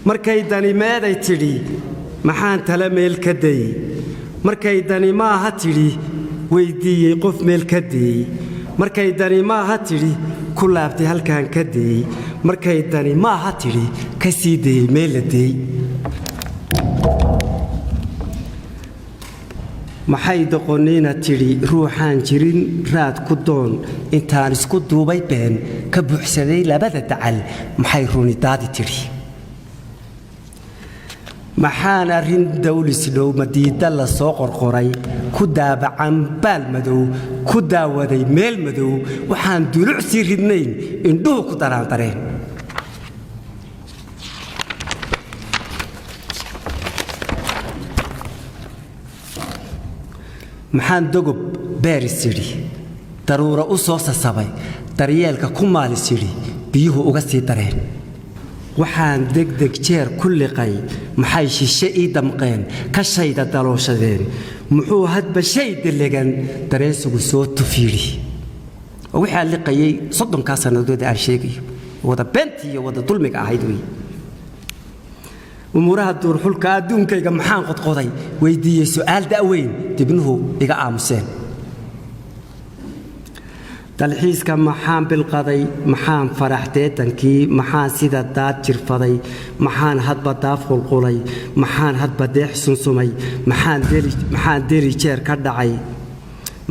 markay dani meeday tidhi maxaan tala meel ka dayey markay dani maaha tidhi weydiiyey qof meel ka deeyey markay dani maaha tidhi ku laabtay halkaan ka deeyey markay dani maaha tidhi ka sii dayey meel la deeyey maxay doqoniina tidhi ruuxaan jirin raad ku doon intaan isku duubay been ka buuxsaday labada dacal maxay runi daadi tidhi maxaan arrin dawlis dhow madiida la soo qorqoray ku daabacan baal madow ku daawaday meel madow waxaan duluc sii ridnayn indhuhu ku daraandareen maxaan dogob beeris yidhi daruura u soo sasabay daryeelka ku maalis yidhi biyuhu uga sii dareen waxaan degdeg jeer ku liqay maxay shishe ii damqeen ka shayda dalooshadeen muxuu hadba shay delegan dareensigu soo tuf yidhi oo waxaa liqayay 30 sannadood aan sheegayo wada beentii iyo wada dulmiga ahayd wey umuraha duurxulka adduunkayga maxaan qodqoday weydiiyey su'aal da'weyn dibnuhu iga aamuseen dalxiiska maxaan bilqaday maxaan faraxdeetankii maxaan sida daad jirfaday maxaan hadba daaf qulqulay maxaan hadba deex sunsumay maxaan deri jeer ka dhacay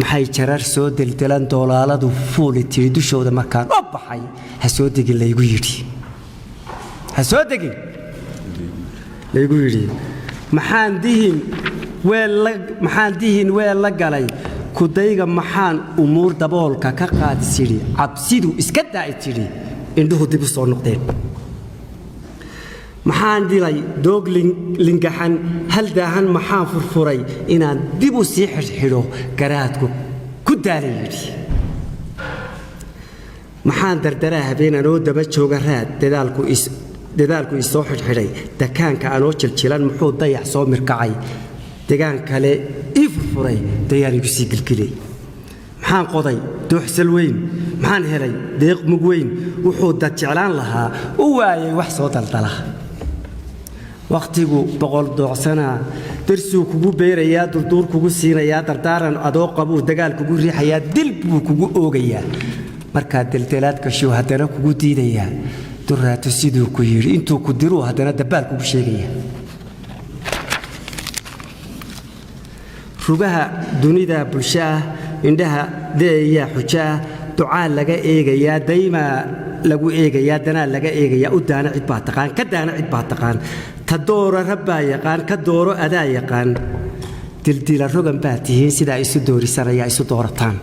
maxay jarar soo deldelan doolaaladu fuuli tiri dushooda markaan u baxay ha soo degin laygu yidhi ha soo degin laygu yidhi maxaan dihin weel la galay kudayga maxaan umuur daboolka ka qaadis yidhi cabsidu iska daa'i tidhi indhuhu dib u soo noqdeen maxaan dilay doog lingaxan hal daahan maxaan furfuray inaan dib u sii xidhxidho garaadku ku daalay yidhi maxaan dardaraa habeen anoo daba jooga raad dadaalku isoo xidhxidhay dakaanka anoo jiljilan muxuu dayax soo mirkacay degaan kale ii furfuray dayaan igu sii gilgilay maxaan qoday dooxsal weyn maxaan helay deeq mug weyn wuxuu dad jeclaan lahaa u waayay wax soo daldala wakhtigu boqol doocsanaa darsuu kugu beerayaa durduur kugu siinayaa dardaaran adoo qabuu dagaal kugu riixayaa dil buu kugu oogayaa markaa deldeelaad gasho haddana kugu diidayaa durraato siduu ku yidhi intuu ku diruu haddana dabbaal kugu sheegaya rugaha dunida bulsho ah indhaha deeyaa xujo ah ducaa laga eegayaa daymaa lagu eegayaa danaa laga eegayaa u daana cid baa taqaan ka daana cid baa taqaan ta dooro rabbaa yaqaan ka dooro adaa yaqaan dildila rogan baa tihiin sidaa isu doorisanayaa isu doorataan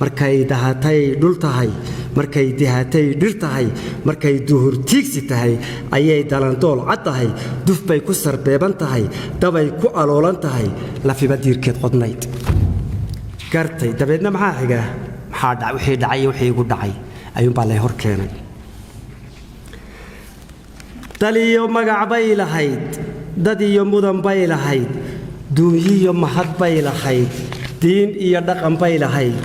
markay dahatay dhul tahay markay dihatay dhir tahay markay duhur tiigsi tahay ayay dalandool cad tahay duf bay ku sarbeeban tahay dabay ku aloolan tahay lafiba diirkeed qodnayd gartay dabeedna maxaa xiga maxaa wixii dhacay iyo wixii igu dhacay ayuunbaa lay hor keenay dal iyo magac bay lahayd dad iyo mudan bay lahayd duunyiyo mahad bay lahayd diin iyo dhaqan bay lahayd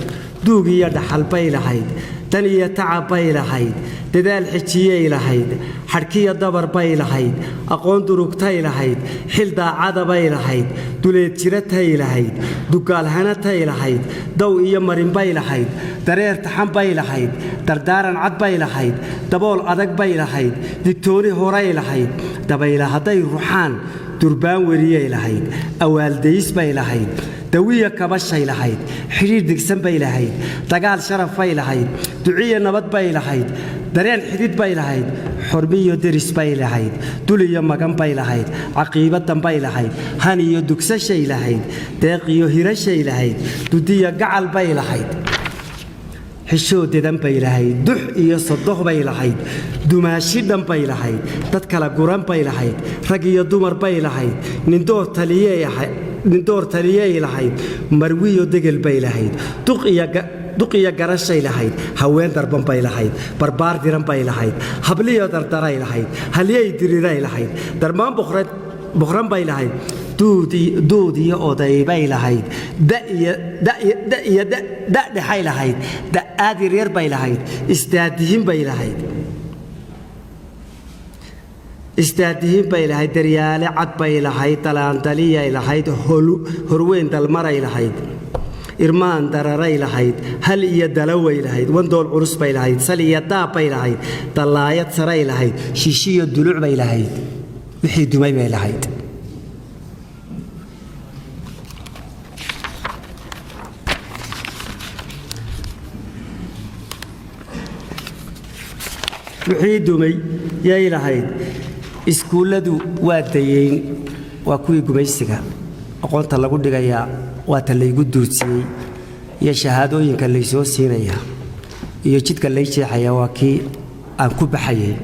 duug iyo dhaxal bay lahayd dan iyo tacab bay lahayd dadaal xijiyay lahayd xadhkiyo dabar bay lahayd aqoon durugtay lahayd xil daacada bay lahayd duleed jiratay lahayd dugaalhanatay lahayd dow iyo marin bay lahayd dareer taxan bay lahayd dardaaran cad bay lahayd dabool adag bay lahayd digtooni horay lahayd dabayla hadday ruxaan durbaan weriyay lahayd awaaldays bay lahayd dawiya kabashay lahayd xidhiir digsan bay lahayd dagaal sharaf bay lahayd duciya nabad bay lahayd dareen xidid bay lahayd xormiyo deris bay lahayd dul iyo magan bay lahayd caqiibadan bay lahayd han iyo dugsashay lahayd deeq iyo hirashay lahayd dudiya gacal bay lahayd xishoodedan bay lahayd dux iyo sodoh bay lahayd dumaashi dhan bay lahayd dad kala guran bay lahayd rag iyo dumar bay lahayd nindoor taliyey lahayd marwiyo degel bay lahayd duq iyo garashay lahayd haween darban bay lahayd barbaar diran bay lahayd habliyo dardaray lahayd halyey diriray lahayd darmaan boqran bay lahayd duud iyo oday bay lahayd da dhexay lahayd da'aad yaryar bay lahayd istaadihin bay lahayd istaadihiin bay lahayd daryaale cad bay lahayd talaandaliyay lahayd horweyn dalmaray lahayd irmaan dararay lahayd hal iyo dalaway lahayd wandool culus bay lahayd sal iyo daab bay lahayd dallaayad saray lahayd shishiyo duluc bay lahayd wixii dumay bay lahayd wixii dumay yay lahayd iskuulladu waa dayeen waa kuwii gumaysiga aqoonta lagu dhigayaa waa ta laygu duudsiyey iyo shahaadooyinka laysoo siinaya iyo jidka lay jeexaya waa kii aan ku baxayay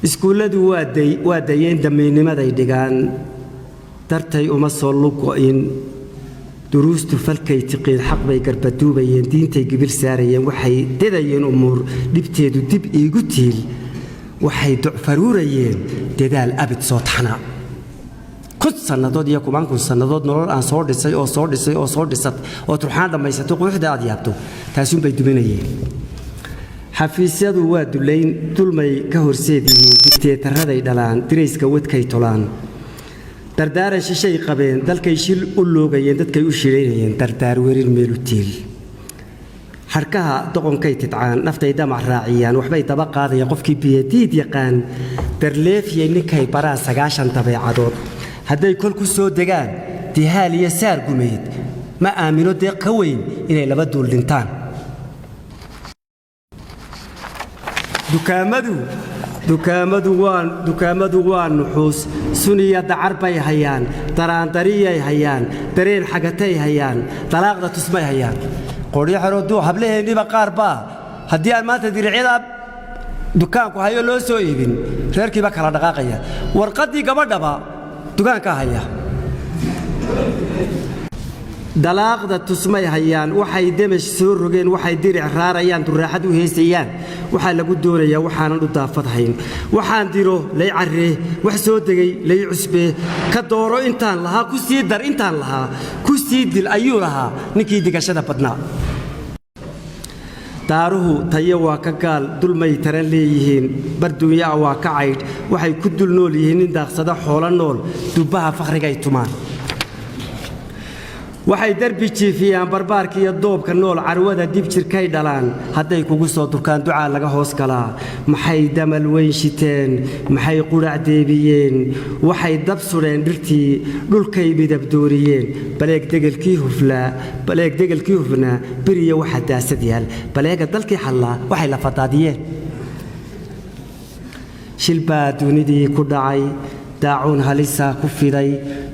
iskuulladu waa dayeen damiinnimaday dhigaan dartay uma soo lugo'in duruustu falkay tiqiin xaq bay garbaduubayeen diintay gibir saarayeen waxay dedayeen umuur dhibteedu dib iigu tiil waxay docfaruurayeen dadaal abid soo taxnaa kun sannadood iyo kumaan kun sannadood nolol aan soo dhisay oo soo dhisay oo soo dhisat oo turxaan dhammaysato quruxda aad yaabto taasuunbay duminayeen xafiisyadu waa dulmay ka horseediyiin digteetaraday dhalaan dirayska wadkay tolaan dardaaran shishay qabeen dalkay shil u loogayeen dadkay u shilaynayeen dardaar werin meelu tiil harkaha doqonkay tidcaan naftay damac raaciyaan waxbay daba qaadayaan qofkii biyadiid yaqaan darleefiyay ninkay baraan 9 dabeecadood hadday kol ku soo degaan dihaal iyo saar gumeed ma aamino deeq ka weyn inay laba duul dhintaan dukaamadu waa nuxuus suniya dacar bay hayaan daraandariyay hayaan dareen xagatay hayaan dalaaqda tusmay hayaan qoryo xero duu hableheeniba qaar baa haddii aan maanta diricyada dukaanku hayo loo soo iibin reerkiiba kala dhaqaaqaya warqaddii gabadhaba dukaanka haya dalaaqda tusmay hayaan waxay damash soo rogeen waxay diric raarayaan duraaxad u heesayaan waxaa lagu doonayaa waxaanan u daafadhayn waxaan diro lay carree wax soo degay lay cusbee ka dooro intaan lahaa ku sii dar intaan lahaa ku sii dil ayuu lahaa ninkii digashada badnaa daaruhu tayo waa ka gaal dulmay taran leeyihiin barduunyaa waa ka caydh waxay ku dul nool yihiin nin daaqsada xoolo nool dubbaha fakhriga ay tumaan waxay darbi jiifiyaan barbaarka iyo doobka nool carwada dib jirkay dhalaan hadday kugu soo durkaan ducaa laga hoos galaa maxay damal weyn shiteen maxay qudhac deebiyeen waxay dab sudheen dhirtii dhulkay midab dooriyeen baleeg degelkii hufnaa beriya waxa daasad yaal baleega dalkii xallaa waxay la fadaadiyeen shil baa dunidii ku dhacay daacuun halisaa ku fiday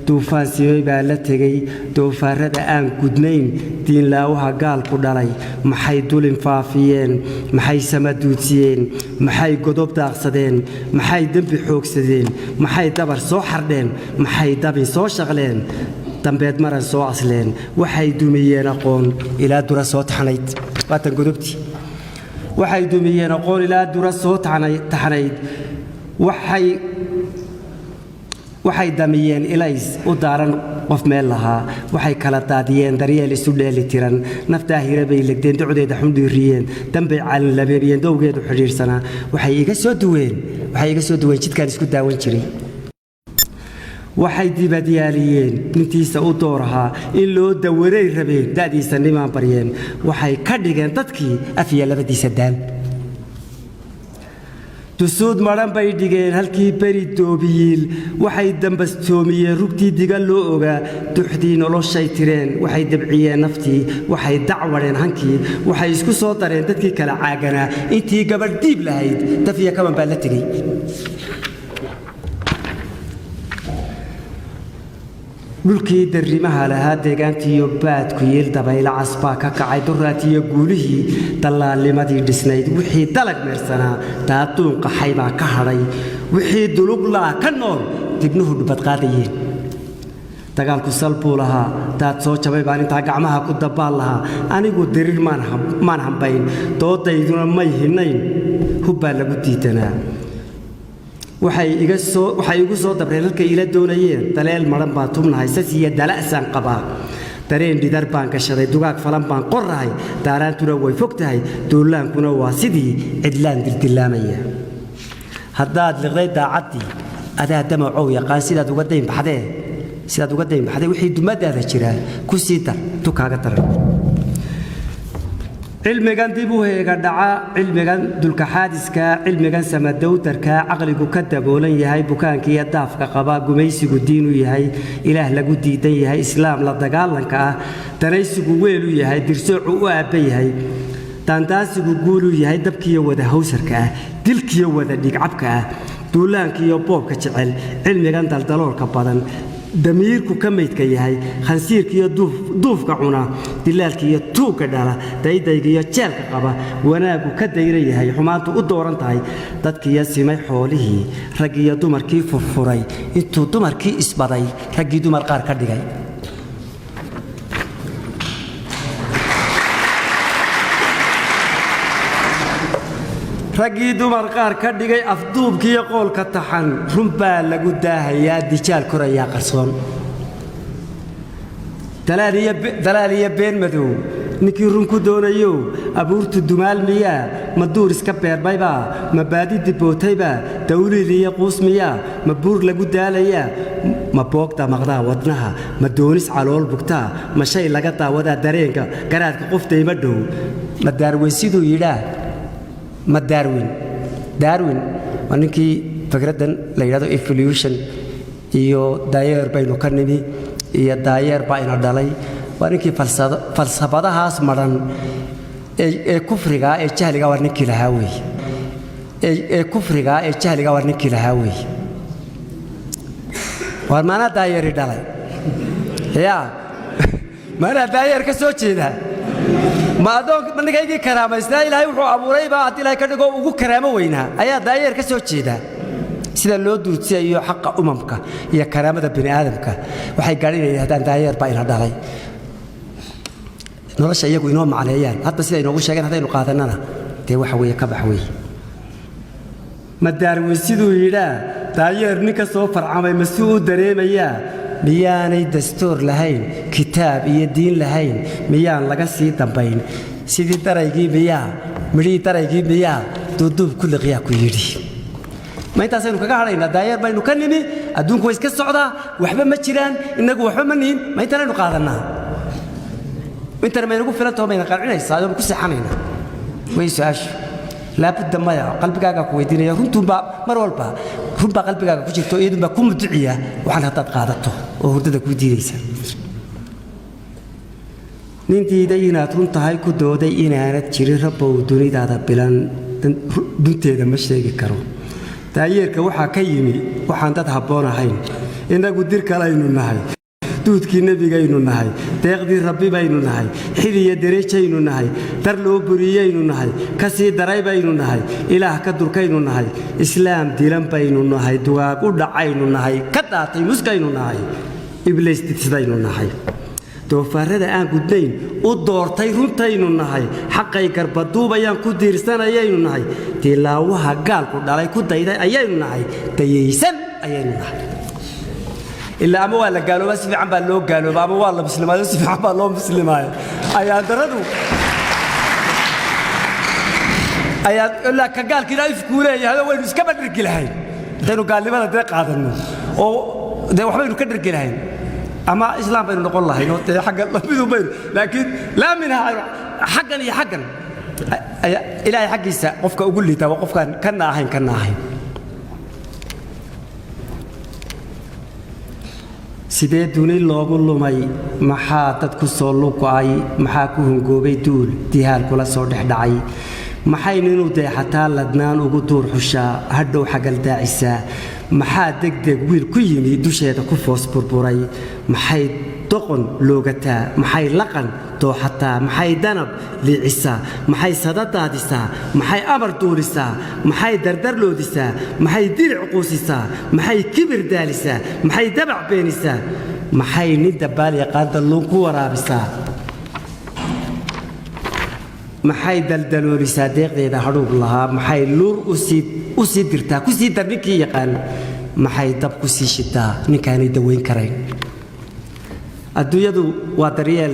duufaan simay baa la tegey doofaarrada aan gudnayn diinlaawaha gaalku dhalay maxay dulin faafiyeen maxay sama duudsiyeen maxay godob daaqsadeen maxay dembi xoogsadeen maxay dabar soo xardheen maxay dabin soo shaqleen dambeed maran soo asleen waxay dumiyeen aqoon ilaa dura soo taxnayd waatan godobtii waxay dumiyeen aqoon ilaa dura soo taxnayd waxay damiyeen ilays u daaran qof meel lahaa waxay kala daadiyeen daryeel isu dheeli tiran naftaa hira bay legdeen ducdeeda xundhiiriyeen dambay caalin labeebiyeen dowgeedu xidhiirsanaa waxay iga soo duween jidkaan isku daawan jiray waxay dibadyaaliyeen nintiisa u doorahaa in loo dawaray rabeen da'diisa nimaan baryeen waxay ka dhigeen dadkii afiya labadiisa daan dusuud maran bay dhigeen halkii beri doobiyiil waxay dambastoomiyeen rugtii diga loo ogaa duxdii noloshay tireen waxay dabciyeen naftii waxay dacwadheen hankii waxay isku soo dareen dadkii kala caaganaa intii gabadh diib lahayd dafiya kaban baa la tegey dhulkii darrimaha lahaa deegaantiiyo baadku yiil dabayla casbaa ka kacay duraatiyo guulihii dallaalnimadii dhisnayd wixii dalag meersanaa daaduun qaxay baa ka hadhay wixii duluglaa ka nool dibnuhu dhubadqaadayeen dagaalku sal buu lahaa daad soo jabay baan intaa gacmaha ku dabbaan lahaa anigu diriir maan hambayn doodayduna may hinayn hubbaa lagu diidanaa waxay igu soo dabreen halkay ila doonayeen daleel maran baan tubnahay sas iyo dala'saan qabaa dareen dhidar baan gashaday dugaag falan baan qorahay daaraantuna way fog tahay duulaankuna waa sidii cidlaan dildillaamaya haddaad liqday daacaddii adaa damacow yaqaan sidaad uga dayn baxdee wixii dumadaada jira ku sii dar tukaaga daran cilmigan dib u heega dhaca cilmigan dulka xaadiska cilmigan samadowtarka aqligu ka daboolan yahay bukaanka iyo daafka qaba gumaysigu diin u yahay ilaah lagu diidan yahay islaam la dagaalanka ah danaysigu weel u yahay dirsoocu u aabba yahay daandaasigu guul u yahay dabkiiyo wada hawsarka ah dilkiiyo wada dhigcabka ah duulaankiiyo boobka jecel cilmigan daldaloolka badan damiirku ka maydka yahay khansiirkiiyo duufka cuna dilaalkiiyo tuugka dhala daydaygiiyo jeelka qaba wanaagu ka dayra yahay xumaantu u dooran tahay dadkiiyo simay xoolihii raggiiyo dumarkii furfuray intuu dumarkii isbaday raggii dumar qaar ka dhigay raggii dumar qaar ka dhigay afduubkiiyo qoolka taxan run baa lagu daahayaa dijaal korayaa qarsoon dalaal iyo been madow ninkii run ku doonayo abuurtu dumaal miyaa ma duur iska beermaybaa ma baadi dibootaybaa dawliil iyo quus miyaa ma buur lagu daalayaa ma boogta maqdaa wadnaha ma doonis calool bugtaa ma shay laga daawadaa dareenka garaadka qoftayma dhow ma daarweyn siduu yidhaa ma darwin waa ninkii fikradan la yidhahdo evolution iyo daayeer baynu ka nimi iyo daayeer baa ina dhalay waa ninkii falsafadahaas madhan ee kufrigaa ee jahligaa waa ninkii lahaa weeye ee kufrigaa ee jahligaa waa ninkii lahaa weeye waar maanaa daayeeri dhalay yaa maanaa daayeer ka soo jeedaa ma adoon ninkaygi karaamaysnaa ilaahay wuxuu abuuray baa haddii ilaahay ka dhigo ugu karaamo weynaa ayaa daayeer ka soo jeeda sida loo duudsiyayo xaqa umamka iyo karaamada bini aadamka waxay gaadhinayaan yidhahdaan daayeer baa ina dhalay nolosha iyagu inoo macneeyaan hadda sida inoogu sheegeen haddaynu qaadanana dee waxa weeye ka bax weeye ma daarweyn siduu yidhaa daayeer ninka soo farcamay ma si u dareemayaa miyaanay dastuur lahayn kitaab iyo diin lahayn miyaan laga sii dambayn sidii daraygii miyaa midhii daraygii miyaa duuduub ku liqyaa ku yidhi ma intaasaynu kaga hadhaynaa daayeer baynu ka nimi adduunku way iska socdaa waxba ma jiraan innagu waxba ma nihin ma intanaynu qaadannaa intana maynagu filantaho mayna qancinaysaa adoonu ku seexanaynaa way su-aashu laabudda maya qalbigaagaa ku weydiinaya runtuunbaa mar walba runbaa qalbigaaga ku jirto iyadunbaa ku muduciya waxaan haddaad qaadato oo hurdada kuu diidaysa nin diiday inaad run tahay ku dooday inaanad jirin rabbow dunidaada bilan dunteeda ma sheegi karo daayeerka waxaa ka yimi waxaan dad habboon ahayn innagu dir kalaynu nahay duudkii nebigaynu nahay deeqdii rabbi baynu nahay xil iyo derejaynu nahay dar loo buriyaynu nahay ka sii daray baynu nahay ilaah ka durkaynu nahay islaam dilan baynu nahay dugaag u dhacaynu nahay ka daatay muskaynu nahay ibliis didsidaynu nahay doofaarrada aan gudnayn u doortay runtaynu nahay xaqay garbaduubayaan ku diirsanayaynu nahay tilaawaha gaalku dhalay ku dayday ayaynu nahay dayaysan ayaynu nahay ilaa ama waa la gaaloobaa si fiican baa loo gaalooba ama waa la muslimaayo si fiican baa loo muslimaayo ayaa daradu ayaa ilaa ka gaalkiina ifkuu leeyahay waynu iskaba dhergi lahayn haddaynu gaalnimada dee qaadanno oo dee waxbaynu ka dhergi lahayn ama islaam baynu noqon lahayn oo dee xagga labidu baynu laakiin laa minha xaggan iyo xaggan ilaahay xaggiisa qofka ugu liitaa waa qofkaan kana ahayn sidee duni loogu lumay maxaa dad ku soo lugo'ay maxaa ku hungoobay duul dihaal kula soo dhexdhacay maxay ninuu deexataa ladnaan ugu duur xushaa hadhow xagaldaacisaa maxaa degdeg wiil ku yimi dusheeda ku foos burburay maxay doqon loogataa maxay laqan dooxataa maxay danab liicisaa maxay sadadaadisaa maxay amar duulisaa maxay dardarloodisaa maxay diric quusisaa maxay kibir daalisaa maxay dabac beenisaa maxay nin dabaal yaqaan dalluun ku waraabisaa maxay daldaloolisaa deeqdeeda hadhuub lahaa maxay luur u sii dirtaa ku sii dar ninkii yaqaan maxay dab ku sii shitaa ninkaanay dawayn karayn adduunyadu waa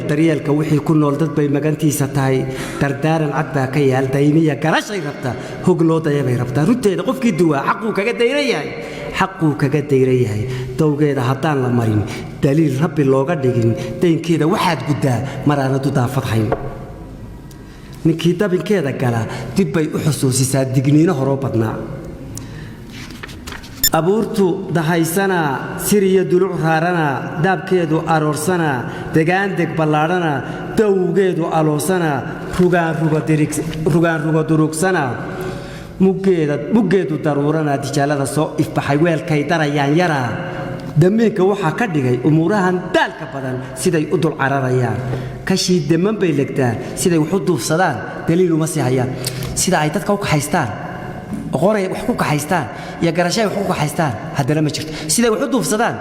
daryeelka wixii ku nool dad bay magantiisa tahay dardaaran cad baa ka yaal dayniya garashay rabtaa hog loo daya bay rabtaa runteeda qofkii duwaa xaquu kaga dayna yahay xaquu kaga dayrayahay dowgeeda haddaan la marin daliil rabbi looga dhigin daynkeeda waxaad guddaa maraanadu daafadhayn ninkii dabinkeeda gala dib bay u xusuusisaa digniino horoo badnaa abuurtu dahaysana siriya duluc raarana daabkeedu aroorsana degaandeg ballaadhana dawgeedu aloosana rugaan rugo durugsana muggeedu daruurana dijaalada soo ifbaxay weelkay darayaan yaraa damiinka waxaa ka dhigay umuurahan daalka badan siday u dul cararayaan kashii deman bay legtaan siday wax u duufsadaan daliil uma sii hayaan sida ay dadka u kaxaystaan aqoonay wax ku kaxaystaan iyo garashay wax ku kaxaystaan haddana ma jirto siday wax u duufsadaan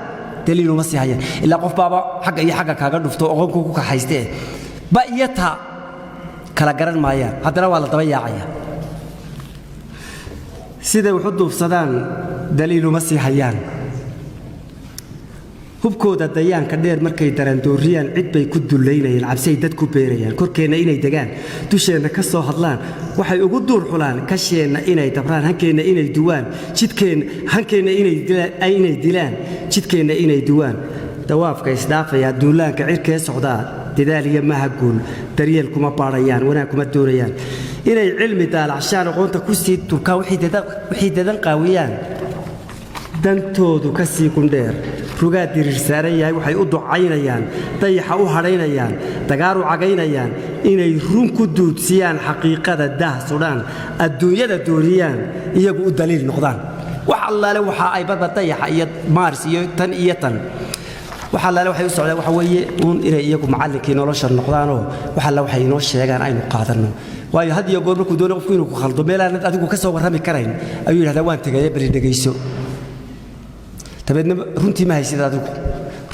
daliil uma sii hayaan ilaa qof baaba xagga iyo xagga kaaga dhufto aqoonku ku kaxaystee ba iyo ta kala garan maayaan haddana waa la daba yaacaya siday wax u duufsadaan daliil uma sii hayaan hubkooda dayaanka dheer markay darandooriyaan cid bay ku dullaynayaan cabsay dad ku beerayaan korkeenna inay degaan dusheenna ka soo hadlaan waxay ugu duur xulaan kasheenna inay dabraan hankeenna inay duwaan hankeenna inay dilaan jidkeenna inay duwaan dawaafka isdhaafayaa duulaanka cirkee socdaa dadaal iyo maha guul daryeel kuma baadhayaan wanaag kuma doonayaan inay cilmi daalacshaan aqoonta ku sii turkaan wixii dadan qaawiyaan dantoodu ka sii gundheer rugaa diriir saaran yahay waxay u ducaynayaan dayaxa u hadhaynayaan dagaar u cagaynayaan inay run ku duudsiyaan xaqiiqada daah sudhaan adduunyada dooniyaan iyagu u daliil noqdaan wax allaale waxa ay barbar dayaxa iyo maars iyo tan waxa allaale waxay u socdaan waxa weeye inay iyagu macallinkii nolosha noqdaanoo wax alla waxay inoo sheegaan aynu qaadanno waayo had iyo goor markuu doono qofku inuu ku khaldo meelaanad adigu ka soo warrami karayn ayuu yidhahdaa waan tegaya bari dhegayso dabeedna runtii ma haysid adigu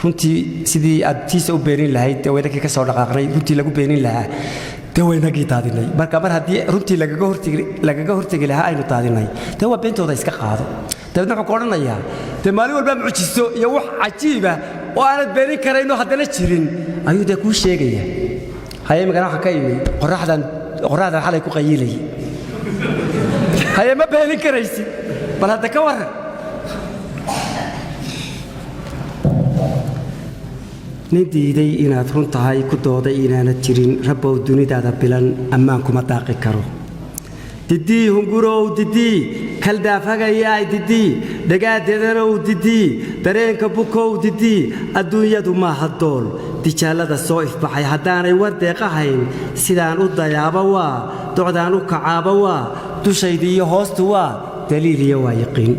runtii sidii aad tiisa u beenin lahayd dee waynagii ka soo dhaqaaqnay runtii lagu beenin lahaa dee waynagii daadinay marka mar haddii runtii lagaga hortegi lahaa aynu daadinay dee waa beentooda iska qaado dabeedna wuxuu ku odhanayaa dee maalin walba mucjiso iyo wax cajiiba oo aanad beenin karaynoo haddana jirin ayuu dee kuu sheegaya haye imikana waxaan ka imi qorraxdan xalay ku qayiilayay haye ma beenin karaysid bal hadda ka warran nin diiday inaad run tahay ku dooday inaanad jirin rabbow dunidaada bilan ammaan kuma daaqi karo didii hungurow didii kaldaafagayaay didii dhagaadedanow didii dareenka bukow didii adduunyadu maaha dool dijaallada soo ifbaxay haddaanay war deeqahayn sidaan u dayaaba waa docdaan u kacaaba waa dushaydi iyo hoostu waa daliil iyo waa yaqiin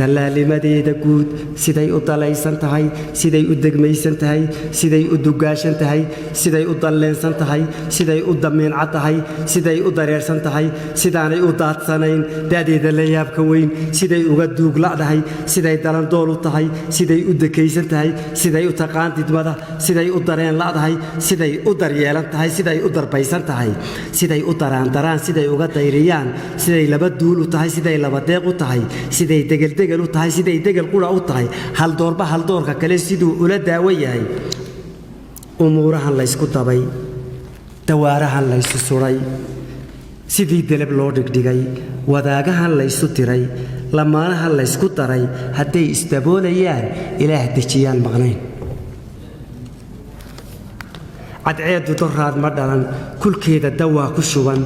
dallaalimadeeda guud siday u dalaysan tahay siday u degmaysan tahay siday u dugaashan tahay siday u dalleensan tahay siday u damiincad tahay siday u dareersan tahay sidaanay u daadsanayn da'deeda la yaabka weyn siday uga duugla'dahay siday dalandool u tahay siday u dekaysan tahay siday u taqaan didmada siday u dareen la'dahay siday u daryeelan tahay siday u darbaysan tahay siday u daraandaraan siday uga dayriyaan siday laba duul u tahay siday laba deeq u tahay siday degeldeg u tahay siday degel qura u tahay haldoorba haldoorka kale siduu ula daawo yahay umuurahan laysku dabay dawaarahan laysu suray sidii deleb loo dhigdhigay wadaagahan laysu diray lamaanahan laysku daray hadday isdaboolayaan ilaah dejiyaan maqnayn cadceedu doraad ma dhalan kulkeeda dawaa ku shuban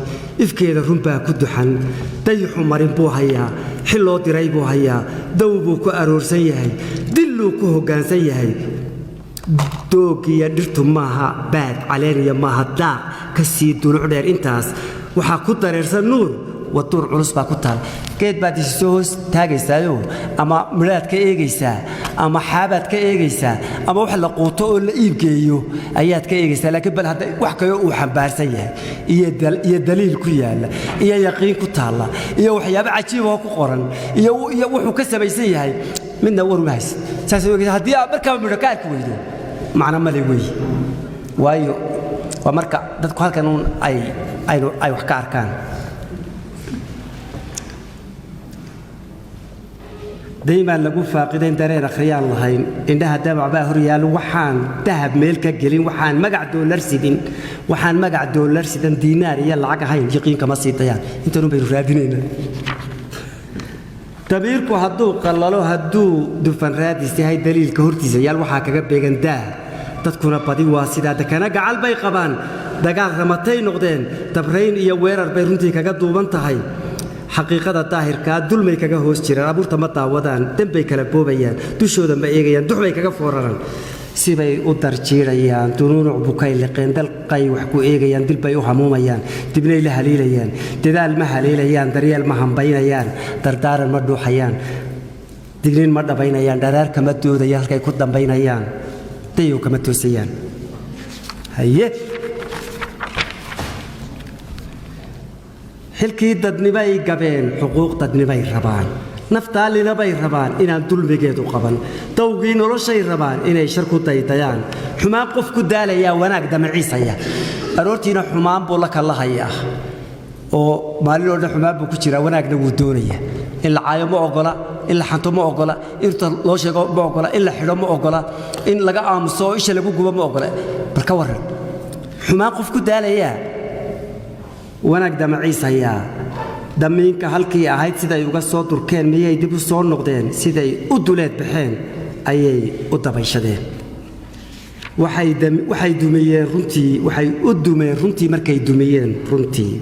ifkeeda runbaa ku duxan dayixu marin buu hayaa xil loo diray buu hayaa daw buu ku aroorsan yahay dilluu ku hoggaansan yahay doogiyo dhirtu maaha baad caleeniya maaha daaq ka sii duluc dheer intaas waxaa ku dareersan nuur waduur culus baa ku taal geed baad isi soo hoos taagaysaayo ama midhaad ka eegaysaa ama xaabaad ka eegaysaa ama wax la quuto oo la iibgeeyo ayaad ka eegaysaa laakiin bal hadda wax kaloo uu xambaarsan yahay iyo daliil ku yaalla iyo yaqiin ku taalla iyo waxyaabo cajiib oo ku qoran iyo wuxuu ka samaysan yahay midna war uma haysid saas haddii aad markaaba midho ka arki weydo macno male weeye waayo waa marka dadku halkan uun ay wax ka arkaan daymaan lagu faaqidayn dareen akhriyaan lahayn indhaha damac baa hor yaal waxaan dahab meel ka gelin waxaan magac doolar sidan diinaar iyo lacag ahayn yaqiin kama sii dayaan intan baynu raadinaynaa dabiirku hadduu qallalo hadduu dufan raadisi hay daliilka hortiisa yaal waxaa kaga beegan daa dadkuna badi waa sidaa dakana gacal bay qabaan dagaal ramatay noqdeen dabrayn iyo weerar bay runtii kaga duuban tahay xaqiiqada daahirka dulmay kaga hoos jiraan abuurta ma daawadaan dambay kala boobayaan dushooda ma eegayaan duxbay kaga fooraraan sibay u darjiirayaan dunuunuc bukay liqeen dalqay wax ku eegayaan dilbay u hamuumayaan dibnay la haliilayaan dadaal ma haliilayaan daryeel ma hambaynayaan dardaaran ma dhuuxayaan digniin ma dhabaynayaan dharaar kama doodayaan halkay ku dambaynayaan dayow kama toosayaan haye xilkii dadnibay gabeen xuquuq dadnibay rabaan naftaalina bay rabaan inaan dulmigeedu qaban dawgii noloshay rabaan inay shar ku daydayaan xumaan qof ku daalayaa wanaag damaciisaya aroortiina xumaan buu la kalahayaa oo maalin oo dhan xumaan buu ku jiraa wanaagna wuu doonaya in la caayo ma ogola in la xanto ma ogola in loo sheego ma ogola in la xidho ma ogola in laga aamuso oo isha lagu gubo ma ogola bal ka warran xumaan qof ku daalayaa wanaag damaciisaya damiinka halkii ahayd siday uga soo durkeen miyay dib u soo noqdeen siday u duleed baxeen ayay u dabayshadeen waxay dumiyeen runtii waxay u dumeen runtii markay dumiyeen runtii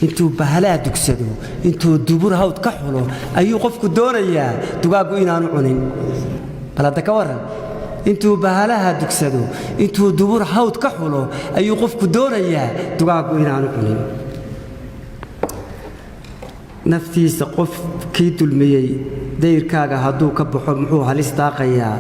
intuu bahalaa dugsado intuu dubur hawd ka xulo ayuu qofku doonayaa dugaagu inaanu cunin bal hadda ka warran intuu bahalaha dugsado intuu dubur hawd ka xulo ayuu qofku doonayaa dugaagu inaanu cunin naftiisa qofkii dulmiyey dayrkaaga hadduu ka baxo muxuu halis daaqayaa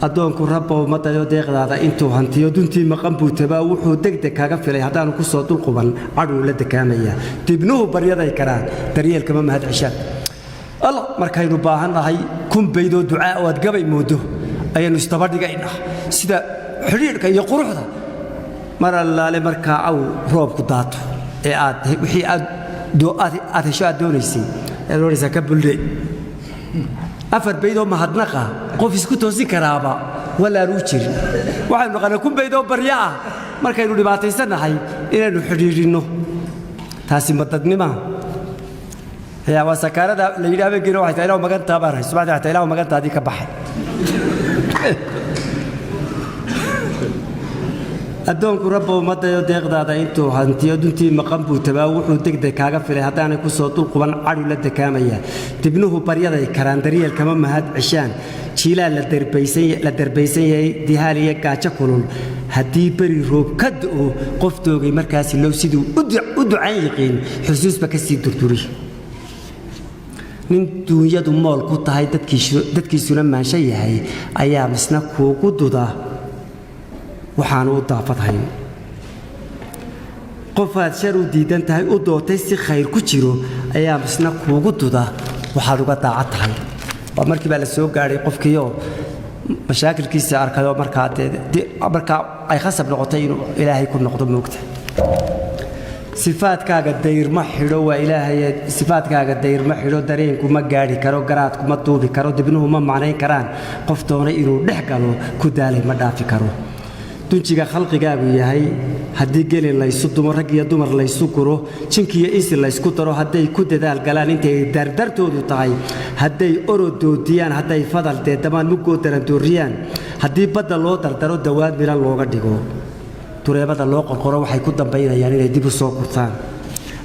addoonku rabba ummadayo deeqdaada intuu hantiyo duntii maqan buu tabaa wuxuu degdeg kaga filay haddaanu ku soo dulquban cadhuu la dekaamayaa dibnuhu baryaday karaan daryeelkama mahad ceshaan allah markaynu baahannahay kun baydoo ducaa oo aad gabay moodo ayaynu isdaba dhigaynaa sida xidhiidhka iyo quruxda mar allaale markaa aw roobku daato ee wixii aad hesho aad doonaysay aad doonaysaa ka buldhe afar baydoo mahadnaqa qof isku toosin karaaba walaanuu jirin waxaynu naqanaa kun baydoo barya ah markaynu dhibaataysannahay inaynu xidhiidhinno taasi madadnima waa sakaarada la yidhi habeenkiina waxay tahay ilaw magantaa baan hay subaxdii xataa ilaw magantaadii ka baxay addoonku rabba ummadayo deeqdaada intuu hantiyo duntii maqan buu tabaa wuxuu degdeg kaaga filay haddaanay ku soo dulquban cadhu la dekaamaya dibnuhu baryaday karaan daryeel kama mahad ceshaan jiilaan la darbaysan yahay dihaal iyo gaajo kulul haddii beri roob ka da'o qof doogay markaasi low siduu u ducan yiqiin xusuusba ka sii durduri nin duunyadu mool ku tahay dadkiisuna maansho yahay ayaa misna kuugu duda waxaanu u daafadhayn qofaad shar u diidan tahay u dootay si khayr ku jiro ayaa misna kuugu duda waxaad uga daacad tahay waa markii baa la soo gaadhay qofkiioo mashaakilkiisa arkayoo markaa ay khasab noqotay inuu ilaahay ku noqdo moogta sifaadkaaga dayrma xidho waa ilaahay sifaadkaaga dayrma xidho dareenku ma gaadhi karo garaadku ma duubi karo dibnuhu ma macnayn karaan qof doonay inuu dhex galo ku daalay ma dhaafi karo dunjiga khalqigaagu yahay haddii gelin laysu dumo rag iyo dumar laysu guro jinkiiyo insi laysku daro hadday ku dadaal galaan intay dardartoodu tahay hadday orodoodiyaan hadday fadal deedamaan mugoo darandooriyaan haddii badda loo dardaro dawaad milan looga dhigo dureebada loo qorqoro waxay ku dambaynayaan inay dib u soo kurtaan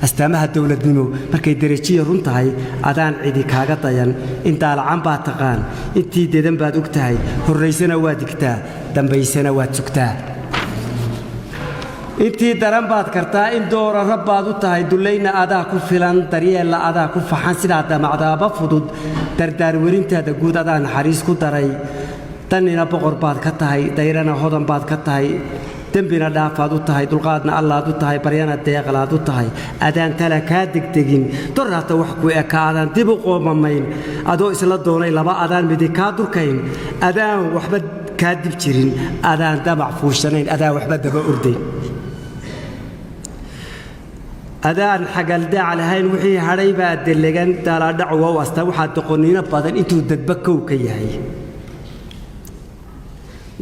astaamaha dawladnimo markay darajiya run tahay adaan cidi kaaga dayan in daalacan baad taqaan intii dedan baad og tahay horraysana waad digtaa dambaysana waad sugtaa intii daran baad kartaa in doora rabbaad u tahay dullayna adaa ku filan daryeella adaa ku faxan sidaa damacdaaba fudud dardaar werintaada guud adaa naxariis ku daray dannina boqor baad ka tahay dayrana hodan baad ka tahay dembina dhaafaad u tahay dulqaadna allaad u tahay baryana deeqlaad u tahay adaan tala kaa degdegin doraata wax ku eka adaan dib u qoomamayn adoo isla doonay laba adaan midi kaa durkayn adaan waxba kaa dib jirin adaan damac fuushanayn adaan waxba daba ordayn adaan xagaldaac lahayn wixii hadhay baa delegan daalaadhac wow asta waxaa doqoniino badan intuu dadba kow ka yahay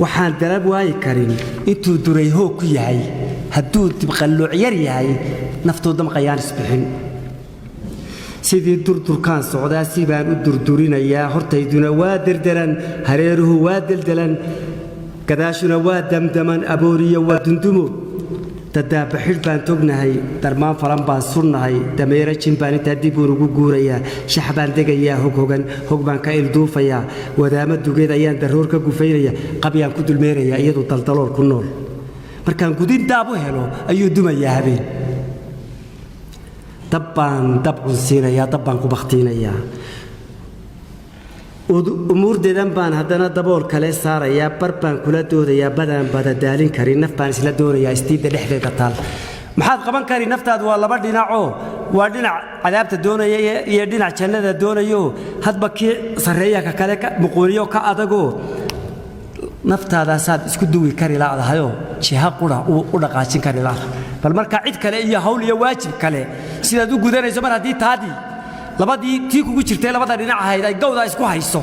waxaan darab waayi karin intuu duray hoog ku yahay hadduu dibqallooc yar yahay naftoo damqayaan isbixin sidii durdurkaan socdaa si baan u durdurinayaa hortayduna waa derderan hareeruhu waa deldelan gadaashuna waa damdaman abooriyo waa dundumo dadaaba xidh baan tognahay darmaan falan baan surnahay dameera jin baan intaa dib ugu guurayaa shax baan degayaa hog baan ka ilduufayaa wadaama dugeed ayaan daroor ka gufaynayaa qabyaan ku dulmeerayaa iyadoo daldalool ku nool markaan gudin daab u helo ayuu dumayaa habeen dabbaan dab cunsiinayaa dabbaan ku bakhtiinayaa umuurdeedan baan haddana dabool kale saarayaa bar baan kula doodayaa badaan badadaalin karin naf baan isla doonayaa istiidda dhexdeeda taal maxaad qaban kari naftaadu waa laba dhinacoo waa dhinac cadaabta doonaya iyo dhinac jannada doonayo hadba kii sarreeya ka kale muquuniyo ka adagoo naftaadaasaad isku duwi kari laadahayoo jiha qura u dhaqaajin kari laada bal markaa cid kale iyo hawl iyo waajib kale sidaad u gudanayso mar haddii taadii labadii tii kugu jirtay labada dhinac ahayd ay gawda isku hayso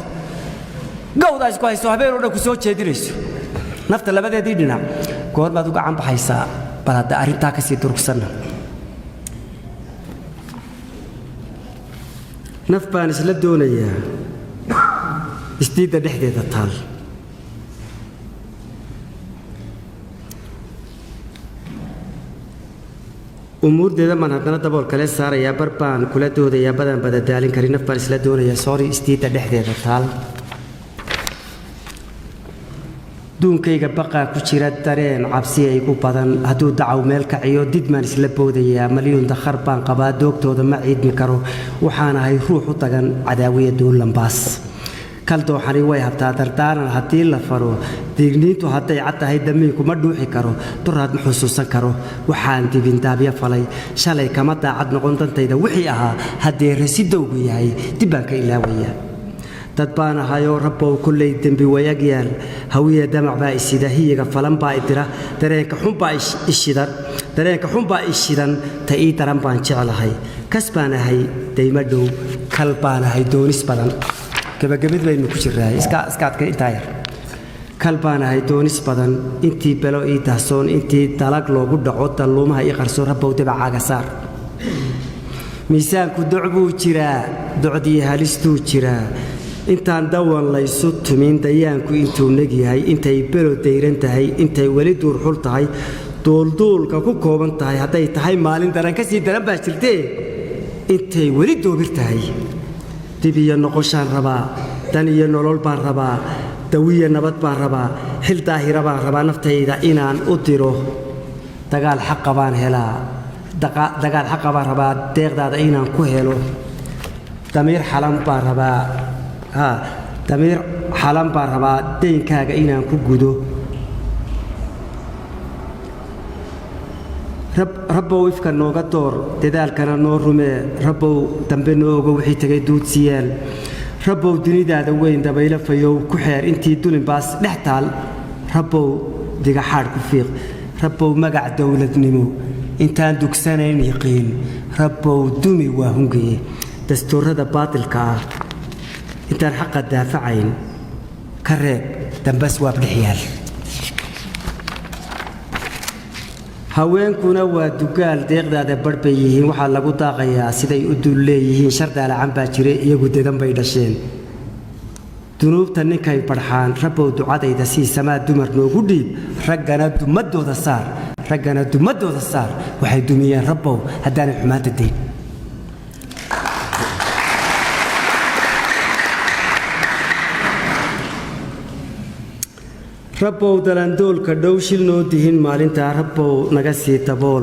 habeen oo dhan ku soo jeedinayso nafta labadeedii dhinac goormaad u gacan baxaysaa bal hadda arrintaa ka sii durugsanna naf baan isla doonayaa isdiidda dhexdeeda taal umuurdeeda man haddana dabool kale saarayaa bar baan kula doodayaa badaan badadaalin karin naf baan isla doonayaa soori istiidda dhexdeeda taal duunkayga baqaa ku jira dareen cabsi ay ku badan hadduu dacaw meel kaciyo did maan isla boodayaa malyuun dakhar baan qabaa doogtooda ma ciidmi karo waxaan ahay ruux u tagan cadaawiya duulambaas kaldooxani way habtaa dardaaran haddii la faro digniintu hadday cad tahay damiinku ma dhuuxi karo duraad ma xusuusan karo waxaan dibindaabyo falay shalay kama daacad noqon dantayda wixii ahaa haddee rasidowgu yahay dib baan ka ilaawayaa dad baan ahayoo rabbow kollay dembi wayag yaal hawiya damac baa isida hiyiga falan baa idira dareenka xun baa ishidan ta ii daran baan jeclahay kas baan ahay dayma dhow kal baan ahay doonis badan gabagabid baynu ku jirnaay iska adka intaa yar kal baan ahay doonis badan intii belo ii dahsoon intii dalag loogu dhaco dalluumaha ii qarsoon rabbow dabacaaga saar miisaanku doc buu jiraa docdii halistuu jiraa intaan dawan laysu tumin dayaanku intuu neg yahay intay belo dayran tahay intay weli duurxul tahay duulduulka ku kooban tahay hadday tahay maalin daran ka sii daran baa jirtee intay weli doobir tahay dib iyo noqoshaan rabaa dan iyo nolol baan rabaa dawiya nabad baan rabaa xil daahira baan rabaa naftayda inaan u diro dagaal xaqa baan rabaa deeqdaada inaan ku helo damiir xalan baan rabaa deynkaaga inaan ku gudo rabbow ifka nooga door dadaalkana noo rumee rabbow dambe noo ogo wixii tagay duudsiyaal rabbow dunidaada weyn dabaylo fayow ku xeer intii dulinbaas dhex taal rabbow digaxaadh ku fiiq rabbow magac dowladnimo intaan dugsanayn yiqiin rabbow dumi waa hungaye dastuurada baatilka ah intaan xaqa daafacayn ka reeb dambas waab dhex yaal haweenkuna waa dugaal deeqdaada bar bay yihiin waxaa lagu daaqayaa siday u dul leeyihiin shardaalacan baa jire iyagu dedan bay dhasheen dunuubta ninkay barxaan rabbow ducadayda sii samaa dumar noogu dhiib raggana dumadooda saar waxay dumiyeen rabbow haddaanay xumaanta dayn rabbow dalandoolka dhow shil noo dihin maalintaa rabbow naga sii dabool